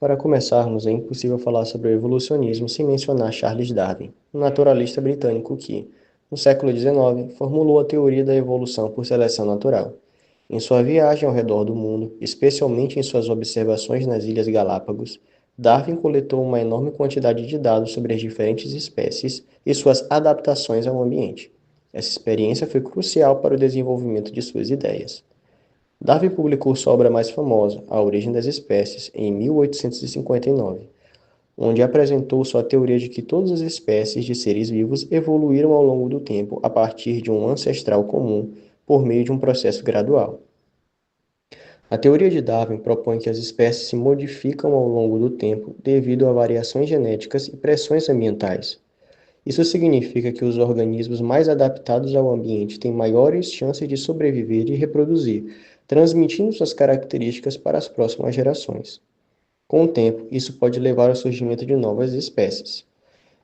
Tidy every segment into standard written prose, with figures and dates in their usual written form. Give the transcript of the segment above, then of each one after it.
Para começarmos, é impossível falar sobre o evolucionismo sem mencionar Charles Darwin, um naturalista britânico que, no século XIX, formulou a teoria da evolução por seleção natural. Em sua viagem ao redor do mundo, especialmente em suas observações nas Ilhas Galápagos, Darwin coletou uma enorme quantidade de dados sobre as diferentes espécies e suas adaptações ao ambiente. Essa experiência foi crucial para o desenvolvimento de suas ideias. Darwin publicou sua obra mais famosa, A Origem das Espécies, em 1859, onde apresentou sua teoria de que todas as espécies de seres vivos evoluíram ao longo do tempo a partir de um ancestral comum por meio de um processo gradual. A teoria de Darwin propõe que as espécies se modificam ao longo do tempo devido a variações genéticas e pressões ambientais. Isso significa que os organismos mais adaptados ao ambiente têm maiores chances de sobreviver e reproduzir, transmitindo suas características para as próximas gerações. Com o tempo, isso pode levar ao surgimento de novas espécies.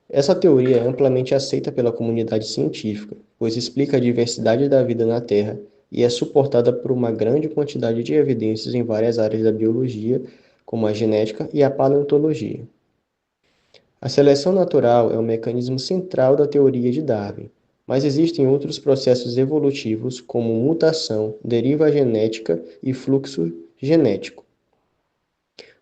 Essa teoria é amplamente aceita pela comunidade científica, pois explica a diversidade da vida na Terra e é suportada por uma grande quantidade de evidências em várias áreas da biologia, como a genética e a paleontologia. A seleção natural é o mecanismo central da teoria de Darwin, mas existem outros processos evolutivos, como mutação, deriva genética e fluxo genético.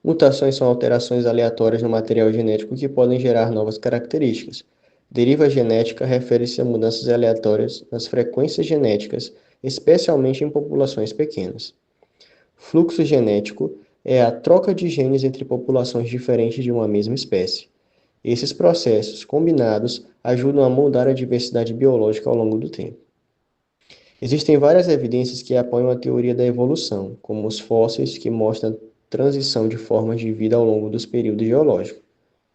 Mutações são alterações aleatórias no material genético que podem gerar novas características. Deriva genética refere-se a mudanças aleatórias nas frequências genéticas, especialmente em populações pequenas. Fluxo genético é a troca de genes entre populações diferentes de uma mesma espécie. Esses processos, combinados, ajudam a moldar a diversidade biológica ao longo do tempo. Existem várias evidências que apoiam a teoria da evolução, como os fósseis que mostram a transição de formas de vida ao longo dos períodos geológicos.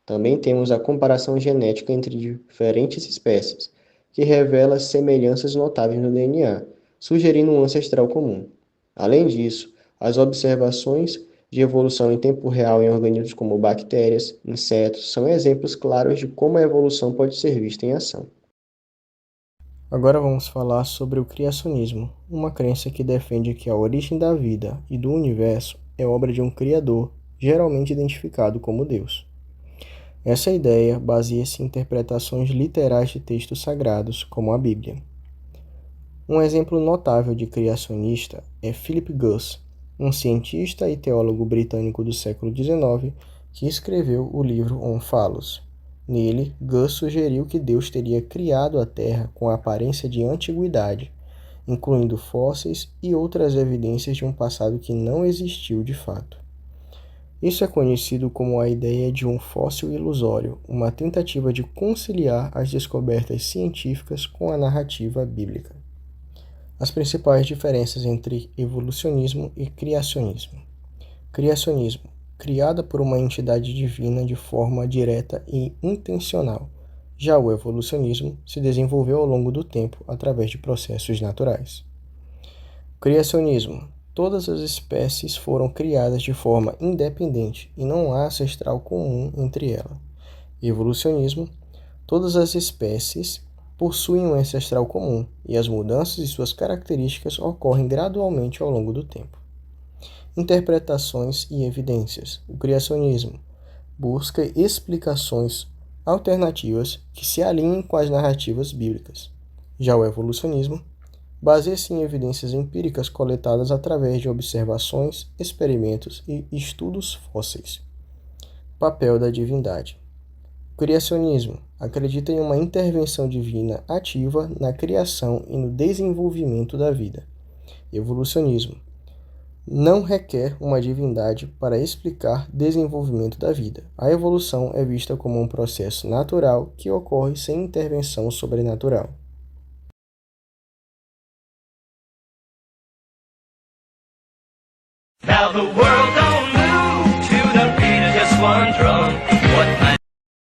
Também temos a comparação genética entre diferentes espécies, que revela semelhanças notáveis no DNA, sugerindo um ancestral comum. Além disso, as observações de evolução em tempo real em organismos como bactérias, insetos, são exemplos claros de como a evolução pode ser vista em ação. Agora vamos falar sobre o criacionismo, uma crença que defende que a origem da vida e do universo é obra de um Criador, geralmente identificado como Deus. Essa ideia baseia-se em interpretações literais de textos sagrados, como a Bíblia. Um exemplo notável de criacionista é Philip Goss, um cientista e teólogo britânico do século XIX que escreveu o livro On Falos. Nele, Goss sugeriu que Deus teria criado a Terra com a aparência de antiguidade, incluindo fósseis e outras evidências de um passado que não existiu de fato. Isso é conhecido como a ideia de um fóssil ilusório, uma tentativa de conciliar as descobertas científicas com a narrativa bíblica. As principais diferenças entre evolucionismo e criacionismo. Criacionismo, criada por uma entidade divina de forma direta e intencional. Já o evolucionismo se desenvolveu ao longo do tempo através de processos naturais. Criacionismo. Todas as espécies foram criadas de forma independente e não há ancestral comum entre elas. Evolucionismo. Todas as espécies possuem um ancestral comum e as mudanças de suas características ocorrem gradualmente ao longo do tempo. Interpretações e evidências. O criacionismo busca explicações alternativas que se alinhem com as narrativas bíblicas. Já o evolucionismo baseia-se em evidências empíricas coletadas através de observações, experimentos e estudos fósseis. Papel da divindade. O criacionismo acredita em uma intervenção divina ativa na criação e no desenvolvimento da vida. Evolucionismo não requer uma divindade para explicar desenvolvimento da vida. A evolução é vista como um processo natural que ocorre sem intervenção sobrenatural. Now the world